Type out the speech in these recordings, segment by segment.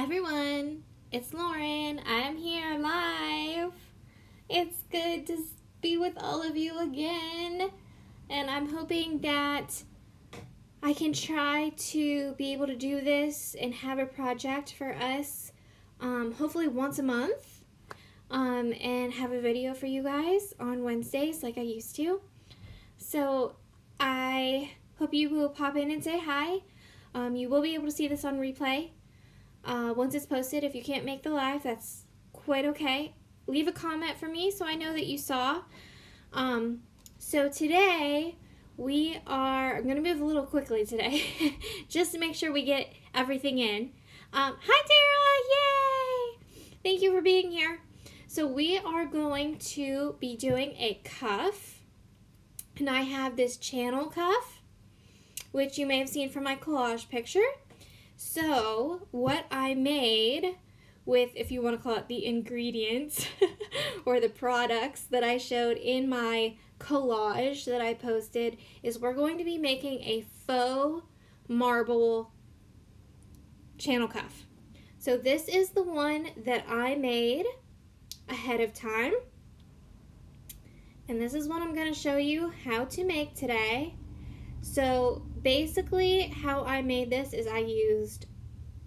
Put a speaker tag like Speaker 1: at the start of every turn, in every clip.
Speaker 1: Hi everyone, it's Lauren. I'm here live. It's good to be with all of you again, and I'm hoping that I can try to be able to do this and have a project for us hopefully once a month and have a video for you guys on Wednesdays like I used to. So I hope you will pop in and say hi. You will be able to see this on replay. Once it's posted. If you can't make the live, that's quite okay. Leave a comment for me so I know that you saw. So today I'm going to move a little quickly today just to make sure we get everything in. Hi Tara, yay! Thank you for being here. So we are going to be doing a cuff, and I have this channel cuff, which you may have seen from my collage picture. So what I made with, if you want to call it the ingredients or the products that I showed in my collage that I posted, is we're going to be making a faux marble channel cuff. So this is the one that I made ahead of time. And this is what I'm going to show you how to make today. So basically how I made this is I used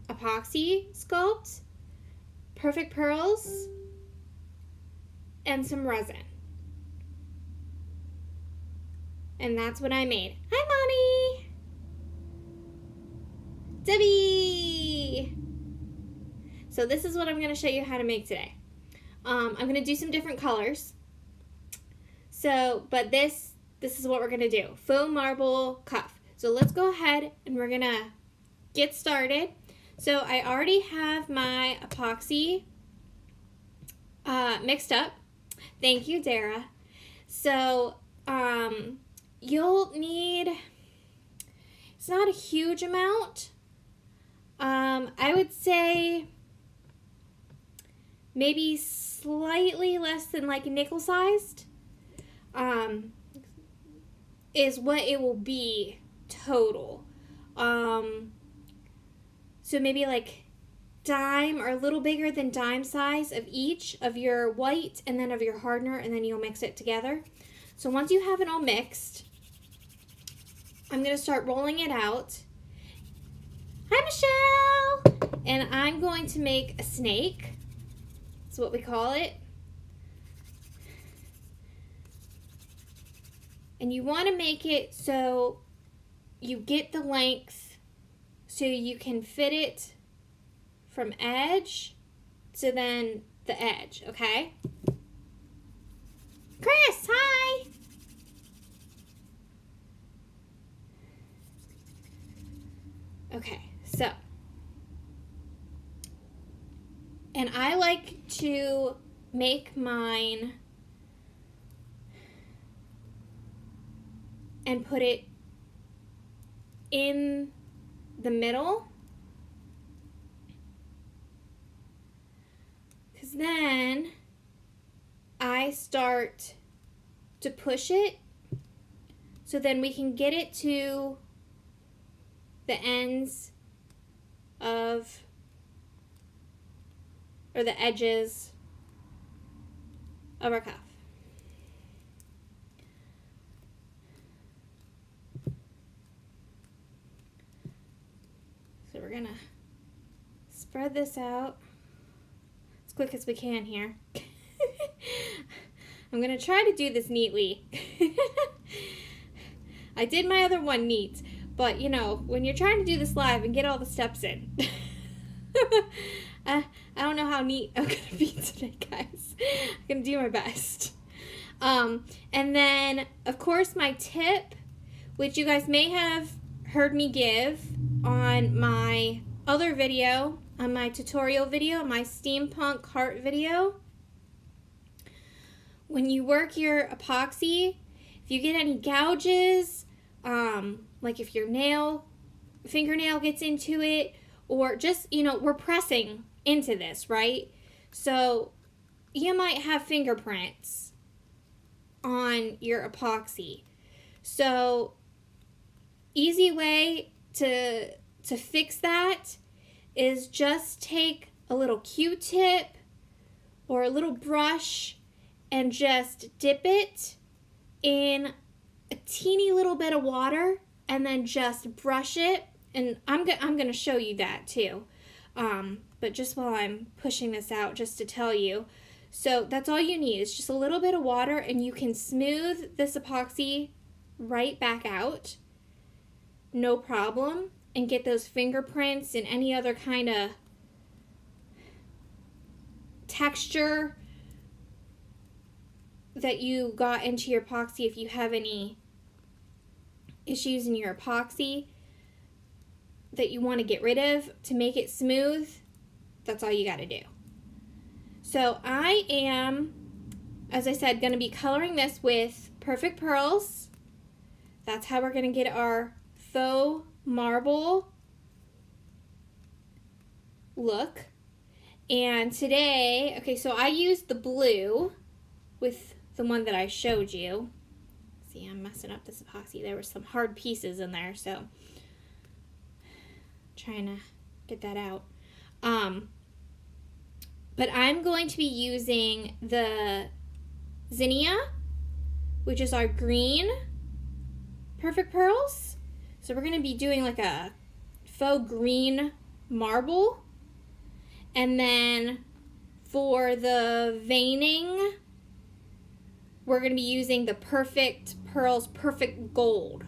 Speaker 1: epoxy sculpt, perfect pearls, and some resin. And that's what I made. Hi Mommy! Debbie! So this is what I'm going to show you how to make today. I'm going to do some different colors. So, but this is what we're going to do. Faux marble cuff. So let's go ahead and we're going to get started. So I already have my epoxy mixed up. Thank you, Dara. So you'll need, it's not a huge amount. I would say maybe slightly less than like nickel sized. Is what it will be total. So maybe like dime or a little bigger than dime size of each of your white and then of your hardener, and then you'll mix it together. So once you have it all mixed, I'm going to start rolling it out. Hi Michelle! And I'm going to make a snake. That's what we call it. And you want to make it so you get the length so you can fit it from edge to then the edge, okay? Chris, hi! Okay, so. And I like to make mine and put it in the middle, because then I start to push it so then we can get it to the ends of, or the edges of our cuff. So we're gonna spread this out as quick as we can here. I'm gonna try to do this neatly. I did my other one neat, but you know, when you're trying to do this live and get all the steps in, I don't know how neat I'm gonna be today, guys. I'm gonna do my best. And then, of course, my tip, which you guys may have heard me give on my other video, on my tutorial video, my steampunk heart video. When you work your epoxy, if you get any gouges, like if your fingernail gets into it, or just, you know, we're pressing into this, right? So you might have fingerprints on your epoxy. So easy way to fix that is just take a little Q-tip or a little brush and just dip it in a teeny little bit of water and then just brush it. And I'm going to show you that too. But just while I'm pushing this out, just to tell you. So that's all you need is just a little bit of water, and you can smooth this epoxy right back out. No problem. And get those fingerprints and any other kind of texture that you got into your epoxy. If you have any issues in your epoxy that you want to get rid of to make it smooth, that's all you got to do. So I am, as I said, going to be coloring this with Perfect Pearls. That's how we're going to get our faux marble look. And today, okay, so I used the blue with the one that I showed you. See, I'm messing up this epoxy. There were some hard pieces in there, so trying to get that out. But I'm going to be using the zinnia, which is our green Perfect Pearls. So we're going to be doing like a faux green marble. And then for the veining, we're going to be using the Perfect Pearls Perfect Gold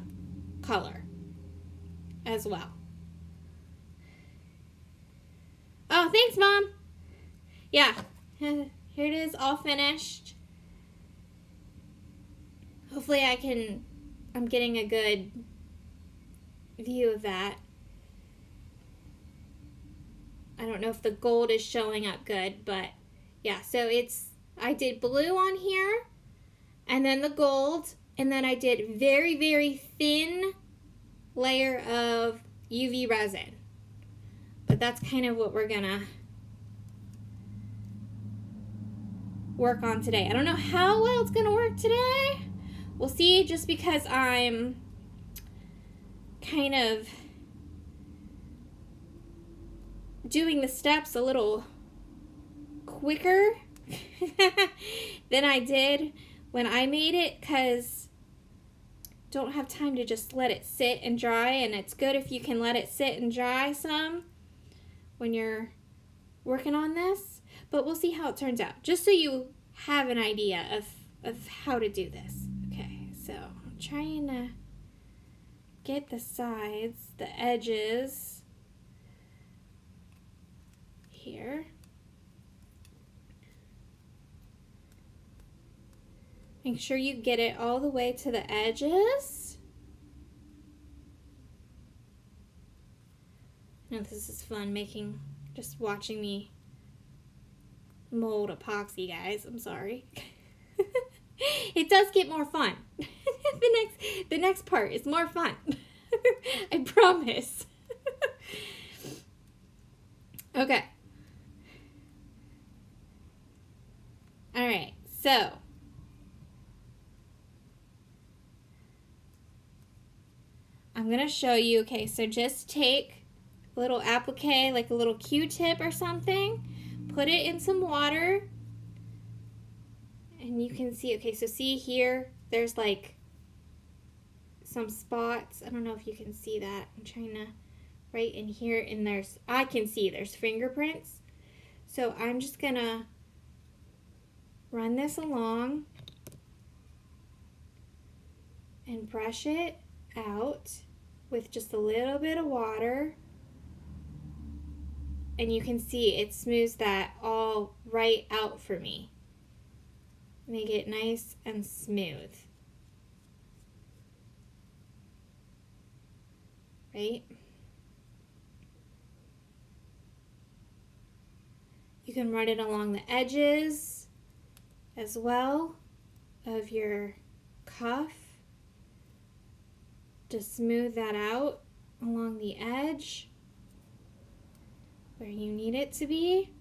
Speaker 1: color as well. Oh, thanks, Mom. Yeah, here it is, all finished. Hopefully I'm getting a good view of that. I don't know if the gold is showing up good, but yeah, so I did blue on here, and then the gold, and then I did very, very thin layer of UV resin. But that's kind of what we're gonna work on today. I don't know how well it's gonna work today. We'll see, just because I'm kind of doing the steps a little quicker than I did when I made it, because don't have time to just let it sit and dry, and it's good if you can let it sit and dry some when you're working on this. But we'll see how it turns out, just so you have an idea of how to do this. Okay, so I'm trying to get the sides, the edges here. Make sure you get it all the way to the edges. Now this is fun, just watching me mold epoxy, guys. I'm sorry. It does get more fun. The next part is more fun. I promise. Okay. All right, so I'm gonna show you. Okay, so just take a little applique, like a little Q-tip or something, put it in some water, and you can see, okay, so see here, there's like some spots. I don't know if you can see that. I'm trying to, right in here, and I can see there's fingerprints. So I'm just gonna run this along and brush it out with just a little bit of water, and you can see it smooths that all right out for me. Make it nice and smooth. Right? You can run it along the edges as well of your cuff to smooth that out along the edge where you need it to be.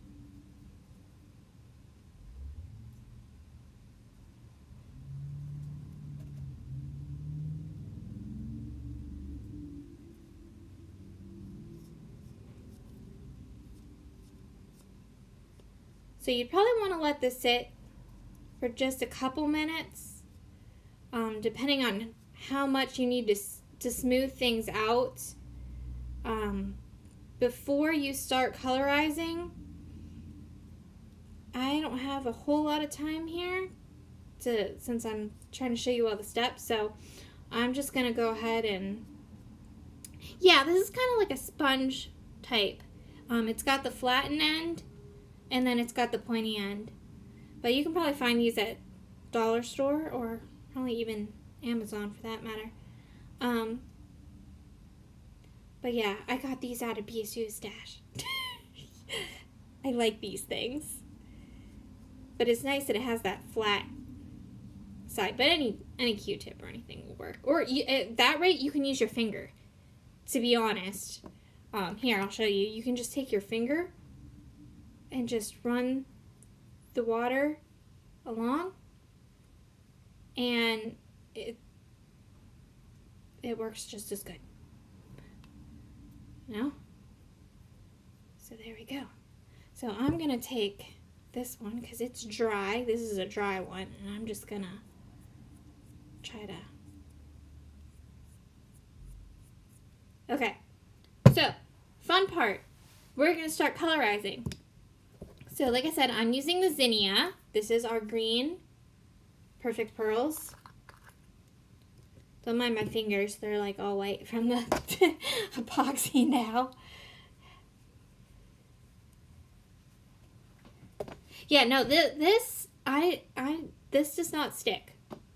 Speaker 1: So you'd probably want to let this sit for just a couple minutes, depending on how much you need to smooth things out. Before you start colorizing, I don't have a whole lot of time here since I'm trying to show you all the steps, so I'm just going to go ahead and, yeah, this is kind of like a sponge type. It's got the flattened end, and then it's got the pointy end. But you can probably find these at dollar store or probably even Amazon for that matter. But yeah, I got these out of BSU's stash. I like these things. But it's nice that it has that flat side. But any Q-tip or anything will work. Or at that rate, you can use your finger. To be honest. Here, I'll show you. You can just take your finger and just run the water along. And it works just as good. No? So there we go. So I'm going to take this one because it's dry. This is a dry one. And I'm just going to try to... Okay. So, fun part. We're going to start colorizing. So like I said, I'm using the zinnia. This is our green Perfect Pearls. Don't mind my fingers. They're like all white from the epoxy now. Yeah, no, this does not stick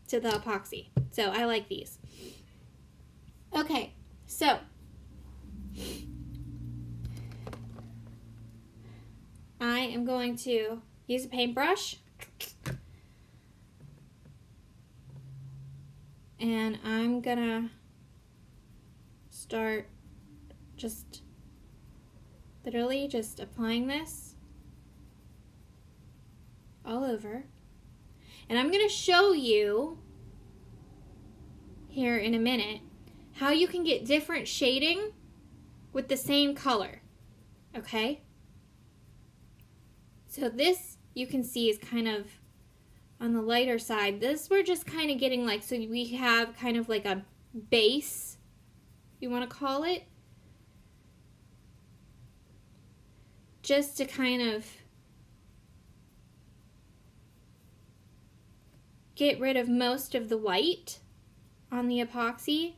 Speaker 1: to the epoxy. So I like these. Okay, so I am going to use a paintbrush. And I'm gonna start just literally just applying this all over. And I'm gonna show you here in a minute how you can get different shading with the same color. Okay? So this you can see is kind of on the lighter side. This we're just kind of getting like, so we have kind of like a base, you want to call it, just to kind of get rid of most of the white on the epoxy.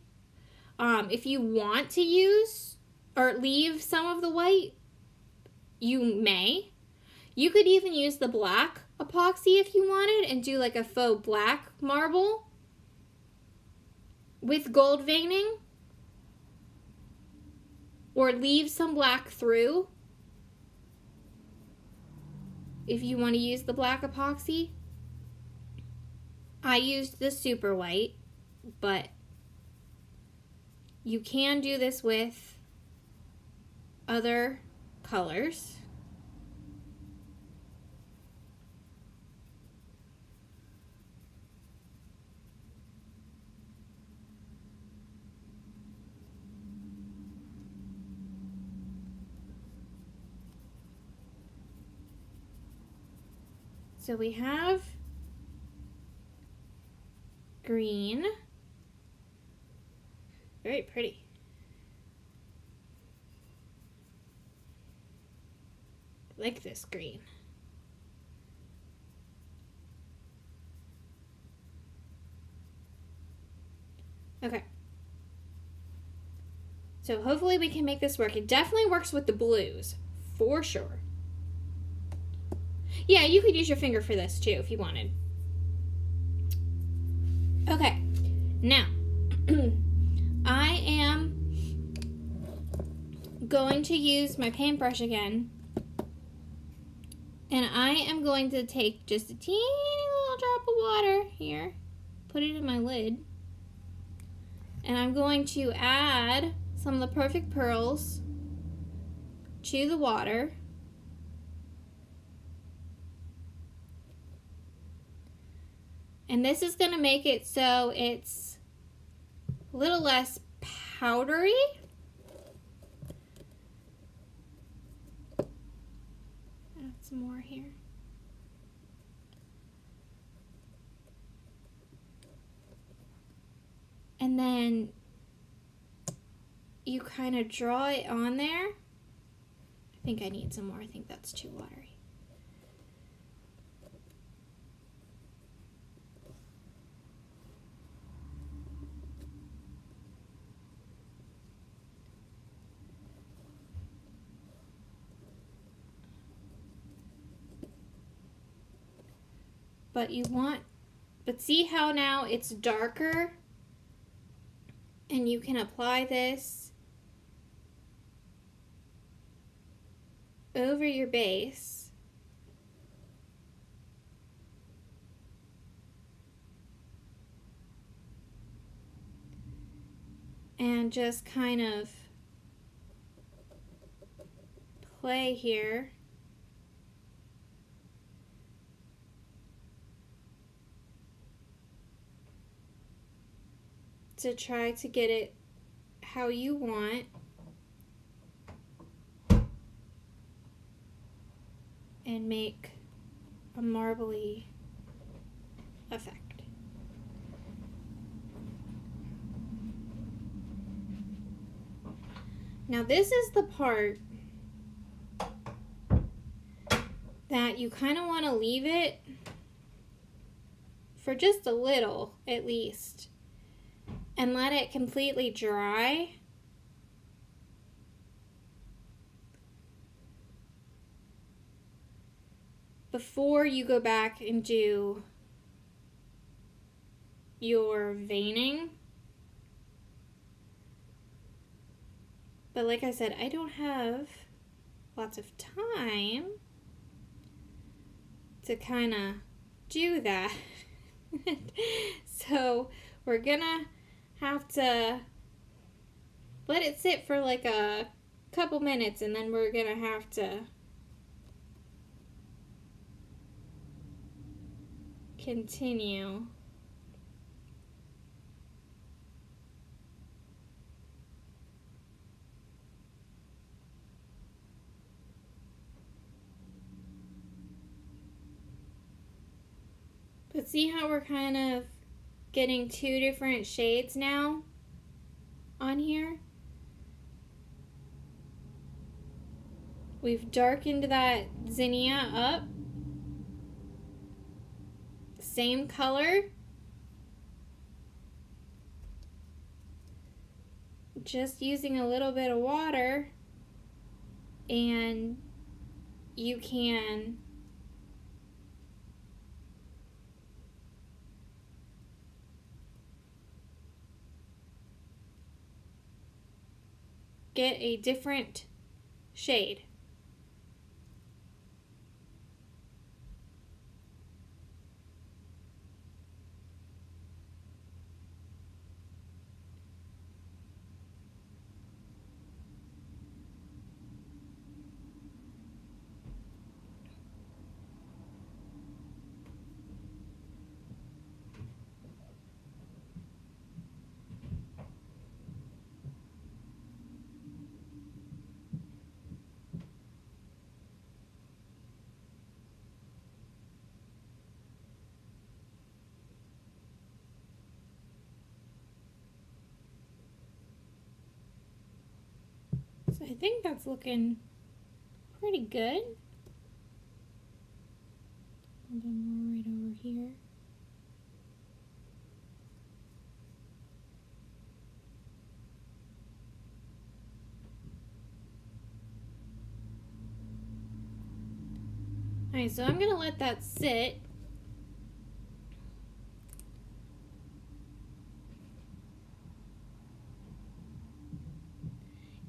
Speaker 1: If you want to use or leave some of the white, you may. You could even use the black epoxy if you wanted and do like a faux black marble with gold veining, or leave some black through if you want to use the black epoxy. I used the super white, but you can do this with other colors. So we have green, very pretty. I like this green. Okay. So hopefully we can make this work. It definitely works with the blues, for sure. Yeah, you could use your finger for this too if you wanted. Okay, now I am going to use my paintbrush again, and I am going to take just a teeny little drop of water here, put it in my lid, and I'm going to add some of the Perfect Pearls to the water. And this is going to make it so it's a little less powdery. Add some more here. and then you kind of draw it on there. I think I need some more. I think that's too watery. But see how now it's darker, and you can apply this over your base. And just kind of play here. To try to get it how you want. And make a marbly effect. Now this is the part that you kind of want to leave it for just a little at least and let it completely dry. Before you go back and do your veining. But like I said, I don't have lots of time to kind of do that. So we're gonna have to let it sit for like a couple minutes, and then we're gonna have to continue. But see how we're kind of getting two different shades now on here? We've darkened that zinnia up. Same color. Just using a little bit of water, and you can get a different shade. So I think that's looking pretty good. A little bit more right over here. Alright, so I'm gonna let that sit.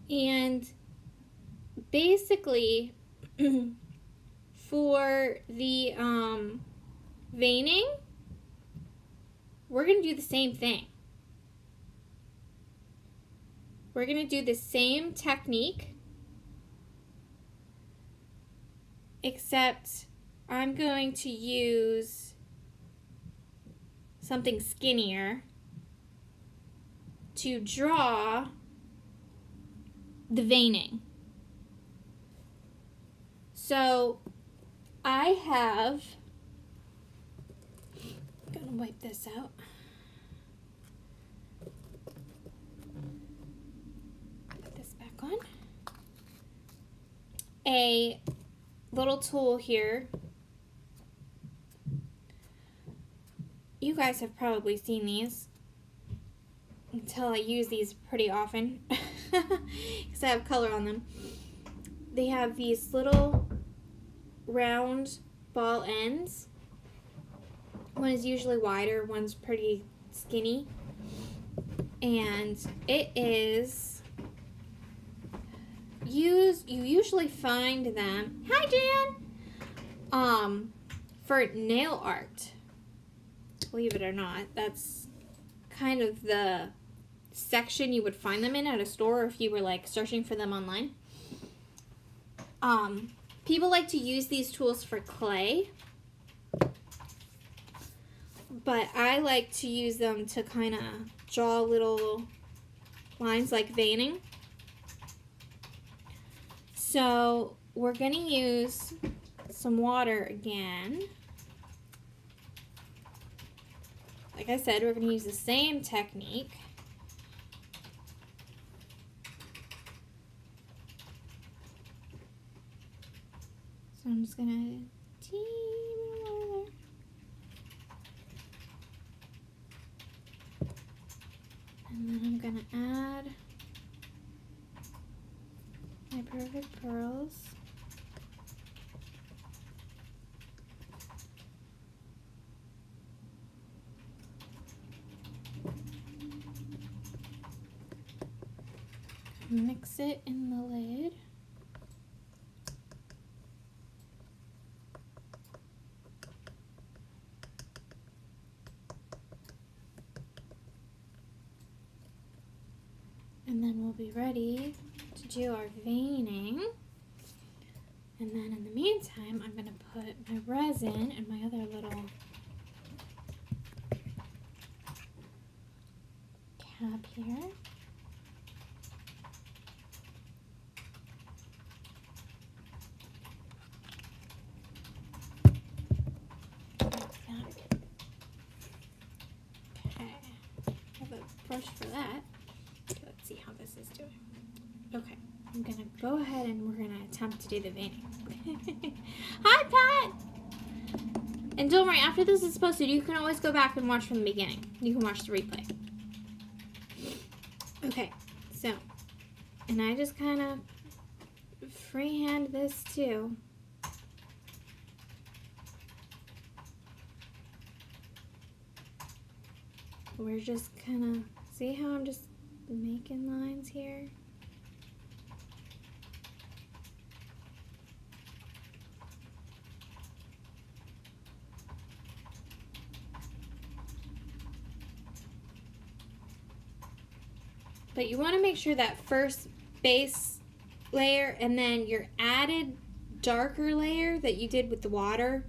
Speaker 1: And basically, for the veining, we're going to do the same thing. We're going to do the same technique, except I'm going to use something skinnier to draw the veining. So I have, I'm gonna wipe this out. on. A little tool here. You guys have probably seen these until I use these pretty often because I have color on them. They have these little round ball ends. One is usually wider, one's pretty skinny. And it is you usually find them, hi Jan, for nail art. Believe it or not, that's kind of the section you would find them in at a store if you were like searching for them online. People like to use these tools for clay, but I like to use them to kind of draw little lines like veining. So we're going to use some water again. Like I said, we're going to use the same technique. So I'm just going to teeny bit of water there. And then I'm going to add my perfect pearls. Mix it in the lid. And then we'll be ready to do our veining. And then in the meantime, I'm going to put my resin and my other little cap here. Okay, I have a brush for that. Let's see how this is doing. Okay, I'm going to go ahead and we're going to attempt to do the veining. Hi, Pat! And don't worry, after this is posted, you can always go back and watch from the beginning. You can watch the replay. Okay, so, and I just kind of freehand this too. We're just kind of, see how I'm just making lines here? But you want to make sure that first base layer and then your added darker layer that you did with the water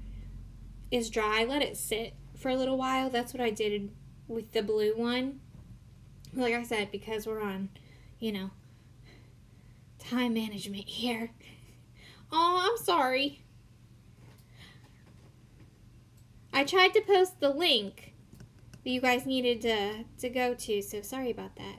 Speaker 1: is dry. Let it sit for a little while. That's what I did with the blue one. Like I said, because we're on, you know, time management here. Oh, I'm sorry. I tried to post the link that you guys needed to go to, so sorry about that.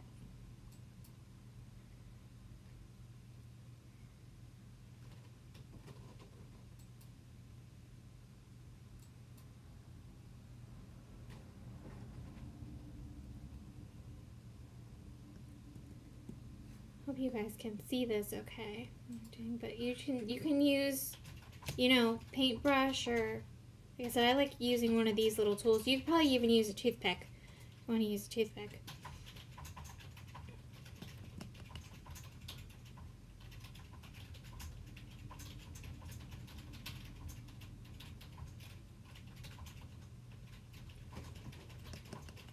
Speaker 1: Hope you guys can see this okay. But you can use, you know, paintbrush, or like I said, I like using one of these little tools. You could probably even use a toothpick if you want to use a toothpick.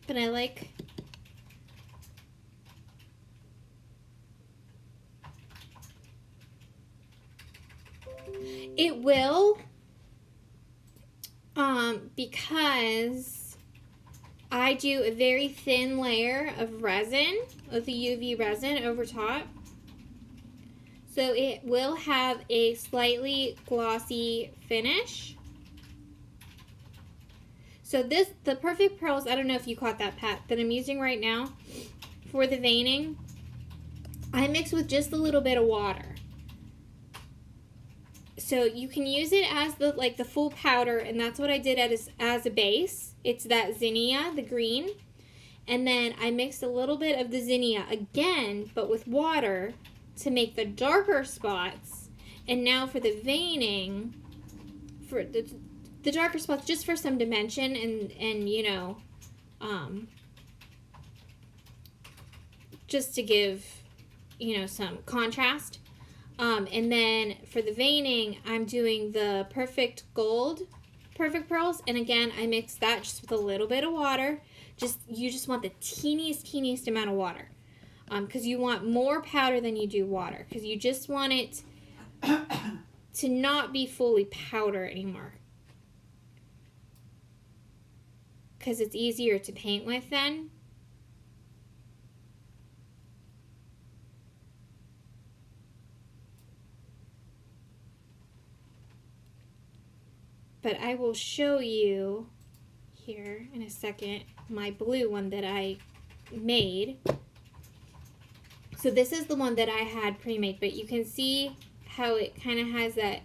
Speaker 1: But I like it will, because I do a very thin layer of resin, of the UV resin over top. So it will have a slightly glossy finish. So the Perfect Pearls, I don't know if you caught that, Pat, that I'm using right now for the veining. I mix with just a little bit of water. So you can use it as the full powder, and that's what I did as a base. It's that zinnia, the green. And then I mixed a little bit of the zinnia again, but with water to make the darker spots. And now for the veining, for the darker spots, just for some dimension and you know, just to give, you know, some contrast. And then for the veining, I'm doing the Perfect Gold Perfect Pearls. And again, I mix that just with a little bit of water. You just want the teeniest amount of water. Because you want more powder than you do water. Because you just want it to not be fully powder anymore. Because it's easier to paint with then. But I will show you here in a second my blue one that I made. So this is the one that I had pre-made, but you can see how it kind of has that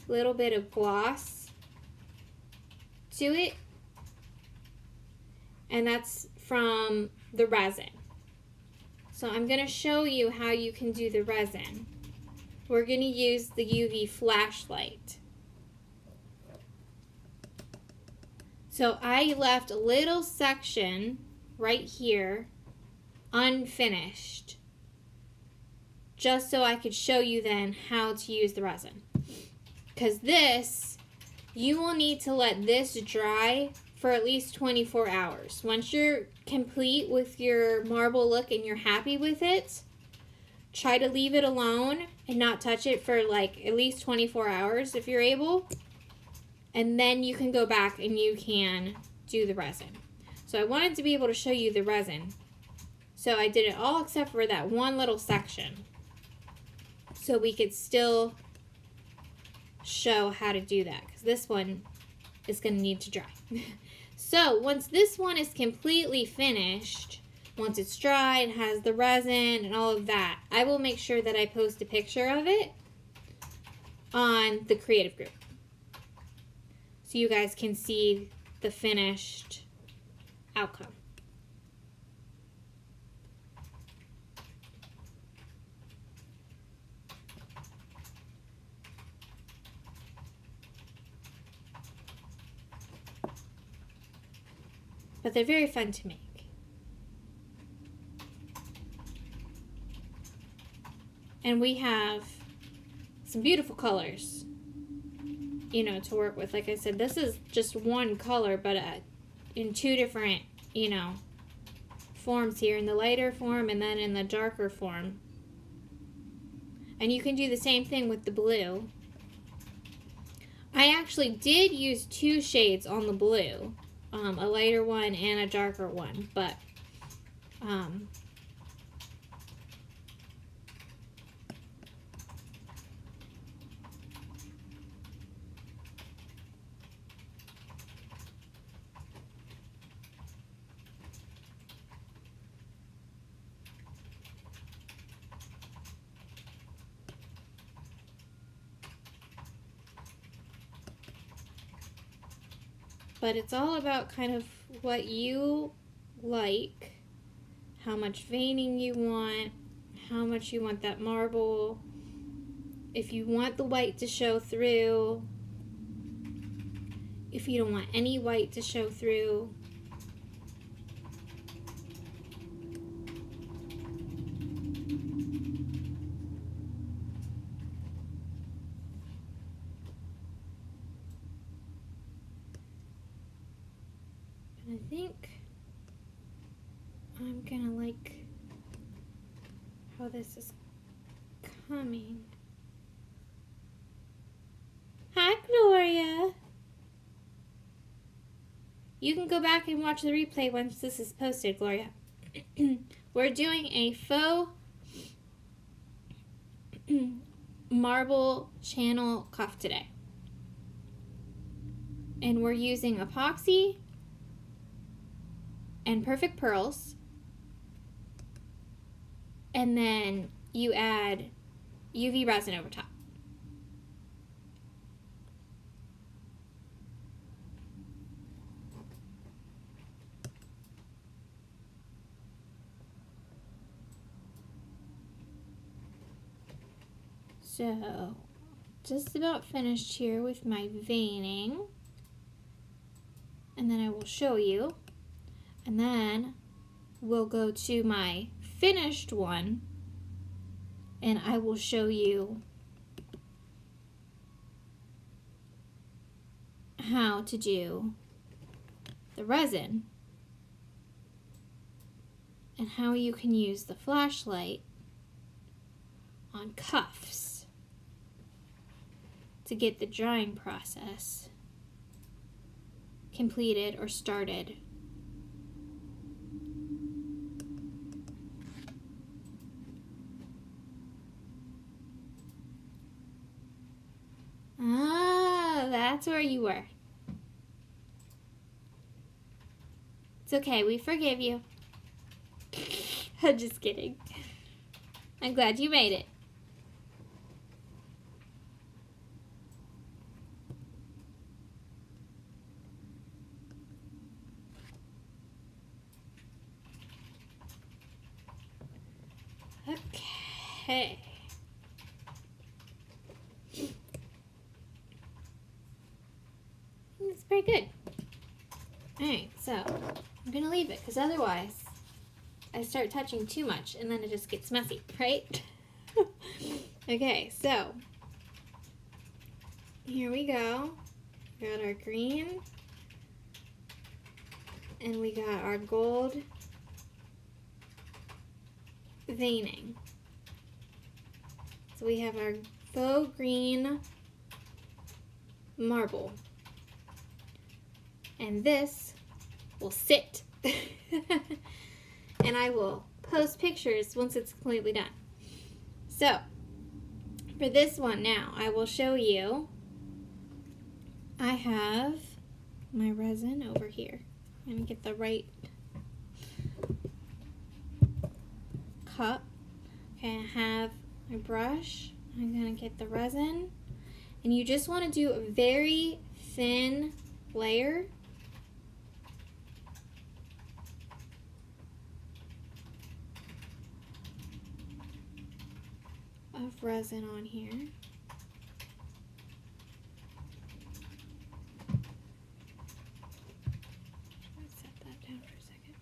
Speaker 1: little bit of gloss to it. And that's from the resin. So I'm going to show you how you can do the resin. We're going to use the UV flashlight. So I left a little section right here unfinished, just so I could show you then how to use the resin. Because this, you will need to let this dry for at least 24 hours. Once you're complete with your marble look and you're happy with it, try to leave it alone and not touch it for like at least 24 hours if you're able. And then you can go back and you can do the resin. So I wanted to be able to show you the resin. So I did it all except for that one little section. So we could still show how to do that. Because this one is going to need to dry. So once this one is completely finished, once it's dry and has the resin and all of that, I will make sure that I post a picture of it on the creative group. So you guys can see the finished outcome. But they're very fun to make. And we have some beautiful colors, you know, to work with. Like I said, this is just one color, but in two different, you know, forms here, in the lighter form and then in the darker form. And you can do the same thing with the blue. I actually did use two shades on the blue, a lighter one and a darker one, but it's all about kind of what you like, how much veining you want, how much you want that marble, if you want the white to show through, if you don't want any white to show through. I think I'm gonna like how this is coming. Hi, Gloria. You can go back and watch the replay once this is posted, Gloria. We're doing a faux marble channel cuff today. And we're using epoxy and Perfect Pearls. and then you add UV resin over top. So, just about finished here with my veining. And then I will show you. And then we'll go to my finished one and I will show you how to do the resin and how you can use the flashlight on cuffs to get the drying process completed or started. Ah, that's where you were. It's okay, we forgive you. I'm just kidding. I'm glad you made it. Okay. It's pretty good. Alright, so I'm gonna leave it because otherwise I start touching too much and then it just gets messy, right? Okay, so here we go. We got our green and we got our gold veining. So we have our faux green marble. And this will sit. And I will post pictures once it's completely done. So, for this one now, I will show you. I have my resin over here. I'm going to get the right cup. Okay, I have my brush. I'm going to get the resin. And you just want to do a very thin layer. Of resin on here. Let's set that down for a second.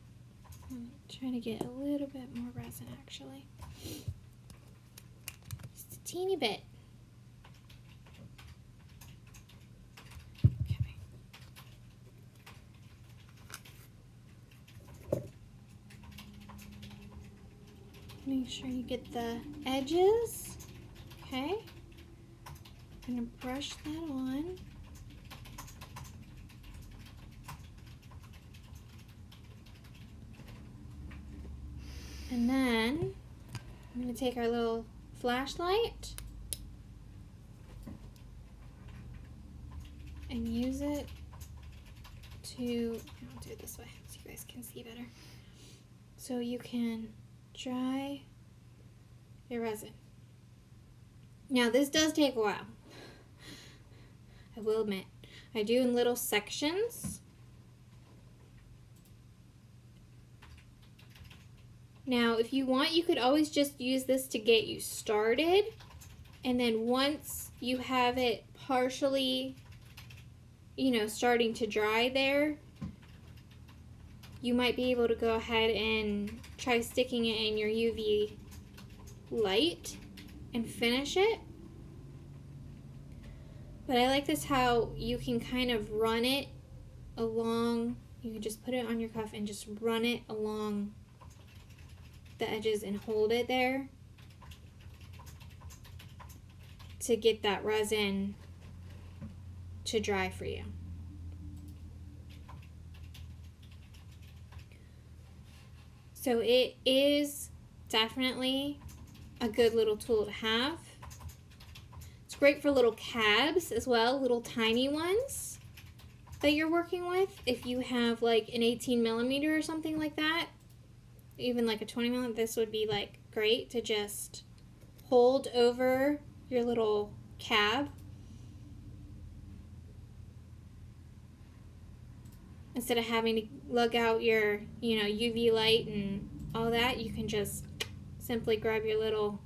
Speaker 1: I'm trying to get a little bit more resin actually. Just a teeny bit. Okay. Make sure you get the edges. Okay, I'm going to brush that on. And then I'm going to take our little flashlight and use it to, I'll do it this way so you guys can see better. So you can dry your resin. Now this does take a while. I will admit. I do in little sections. Now if you want, you could always just use this to get you started. And then once you have it partially, you know, starting to dry there, you might be able to go ahead and try sticking it in your UV light and finish it. But I like this how you can kind of run it along. You can just put it on your cuff and just run it along the edges and hold it there to get that resin to dry for you. So it is definitely a good little tool to have. It's great for little cabs as well, little tiny ones that you're working with. If you have like an 18mm or something like that, even like a 20mm, this would be like great. great to just hold over your little cab. Instead of having to lug out your, UV light and all that, you can just simply grab your little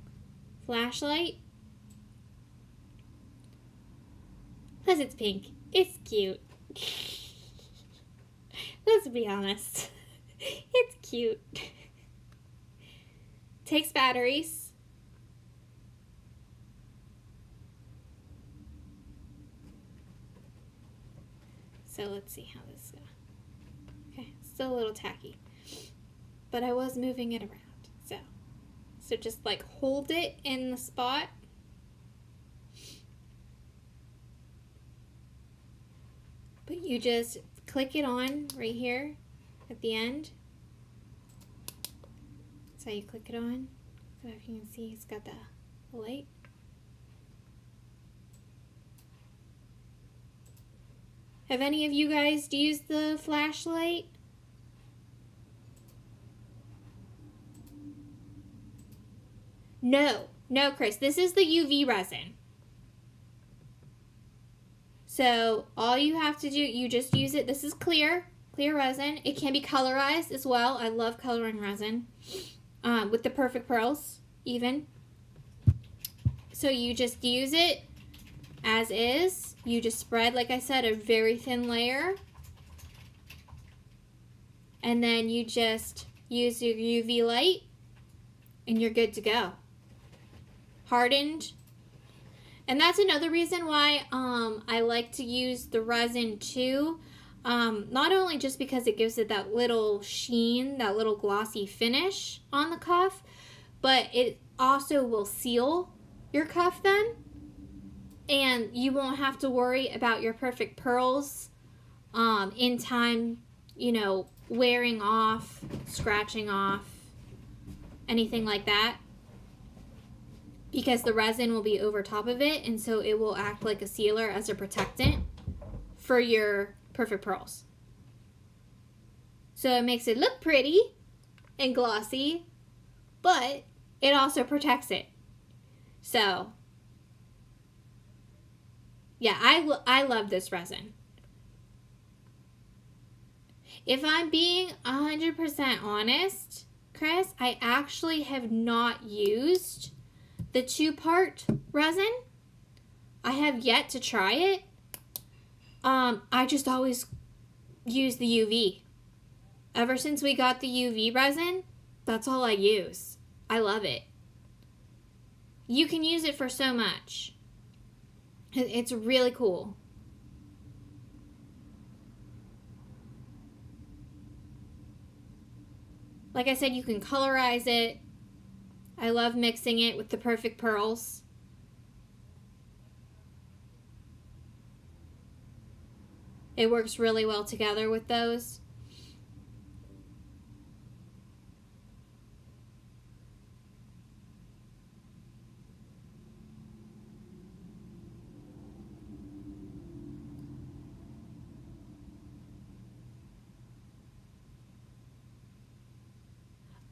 Speaker 1: flashlight. Plus it's pink. It's cute. Let's be honest. It's cute. Takes batteries. So let's see how this goes. Okay, still a little tacky. But I was moving it around. So just like hold it in the spot. But you just click it on right here at the end. That's how you click it on. So if you can see, it's got the light. Have any of you guys used the flashlight? No, Chris, this is the UV resin. So all you have to do, you just use it. This is clear resin. It can be colorized as well. I love coloring resin with the perfect pearls even. So you just use it as is. You just spread, like I said, a very thin layer. And then you just use your UV light and you're good to go. Hardened. And that's another reason why I like to use the resin too. Not only just because it gives it that little sheen, that little glossy finish on the cuff, but it also will seal your cuff then. And you won't have to worry about your perfect pearls in time, wearing off, scratching off, anything like that. Because the resin will be over top of it, and so it will act like a sealer as a protectant for your perfect pearls. So it makes it look pretty and glossy, but it also protects it. So, yeah, I love this resin. If I'm being 100% honest, Chris, I actually have not used the 2-part resin. I have yet to try it. I just always use the UV. Ever since we got the UV resin, that's all I use. I love it. You can use it for so much. It's really cool. Like I said, you can colorize it. I love mixing it with the perfect pearls. It works really well together with those.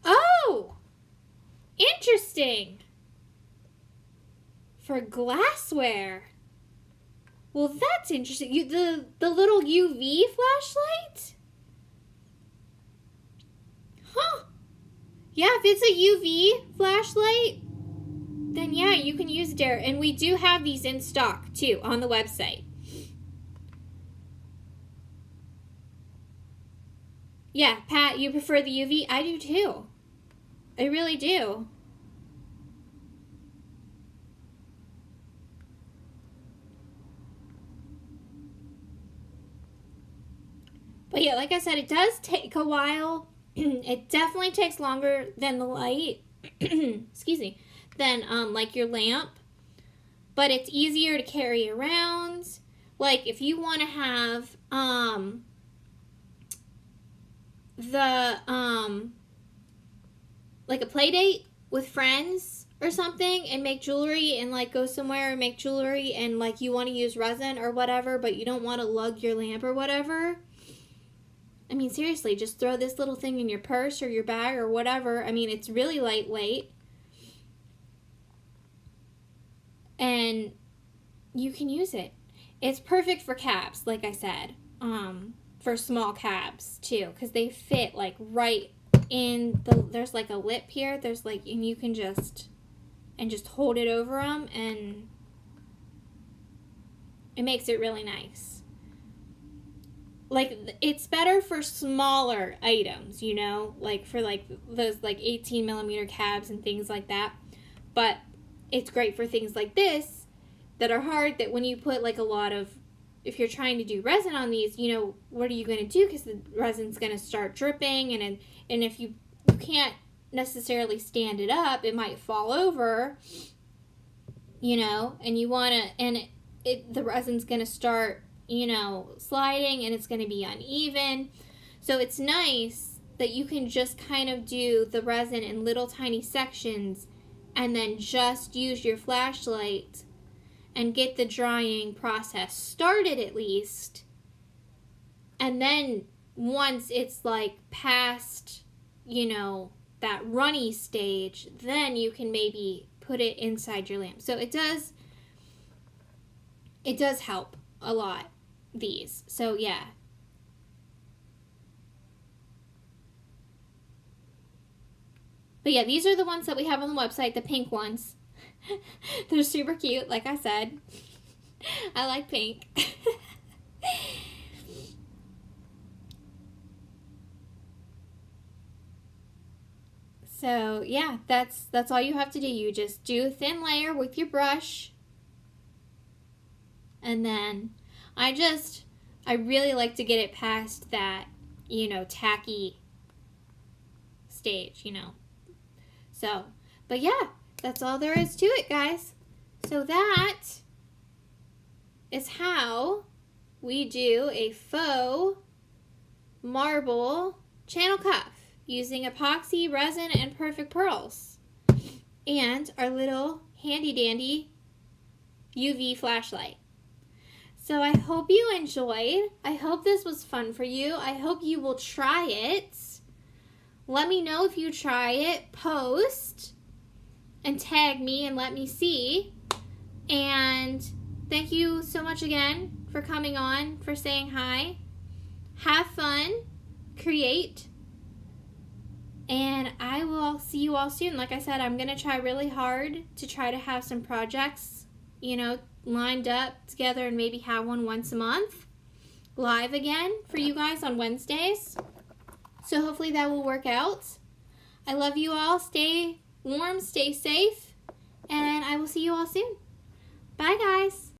Speaker 1: Oh! Interesting. For glassware. Well, that's interesting. The little UV flashlight? Huh. Yeah, if it's a UV flashlight, then yeah, you can use it there. And we do have these in stock, too, on the website. Yeah, Pat, you prefer the UV? I do, too. I really do. But yeah, like I said, it does take a while. It definitely takes longer than the light. Excuse me. Than like your lamp. But it's easier to carry around. Like if you want to have like a play date with friends or something and make jewelry and like go somewhere and make jewelry and like you want to use resin or whatever, but you don't want to lug your lamp or whatever. I mean, seriously, just throw this little thing in your purse or your bag or whatever. I mean, it's really lightweight. then you can use it. It's perfect for cabs, like I said, for small cabs too, because they fit like right in there's like a lip here. There's like, and you can just hold it over them, and it makes it really nice. Like, it's better for smaller items, you know, like for like those like 18 millimeter cabs and things like that. But it's great for things like this that are hard, that when you put like a lot of, if you're trying to do resin on these, you know, what are you going to do? Because the resin's going to start dripping, and if you can't necessarily stand it up, it might fall over, you know, and you want to, and the resin's going to start, you know, sliding, and it's going to be uneven. So it's nice that you can just kind of do the resin in little tiny sections, and then just use your flashlight and get the drying process started at least. And then once it's like past, you know, that runny stage, then you can maybe put it inside your lamp. So it does help a lot, these. So yeah. But yeah, these are the ones that we have on the website, the pink ones. They're super cute, like I said. I like pink. So yeah, that's all you have to do. You just do a thin layer with your brush. And then I really like to get it past that, you know, tacky stage, you know. So, but yeah, that's all there is to it, guys. So that is how we do a faux marble channel cuff using epoxy, resin, and perfect pearls, and our little handy dandy UV flashlight. So I hope you enjoyed. I hope this was fun for you. I hope you will try it. Let me know if you try it. Post and tag me and let me see. And thank you so much again for coming on, for saying hi. Have fun. Create. And I will see you all soon. Like I said, I'm going to try really hard to try to have some projects, you know, lined up together, and maybe have one once a month live again for you guys on Wednesdays. So hopefully that will work out. I love you all. Stay warm, stay safe, and I will see you all soon. Bye, guys.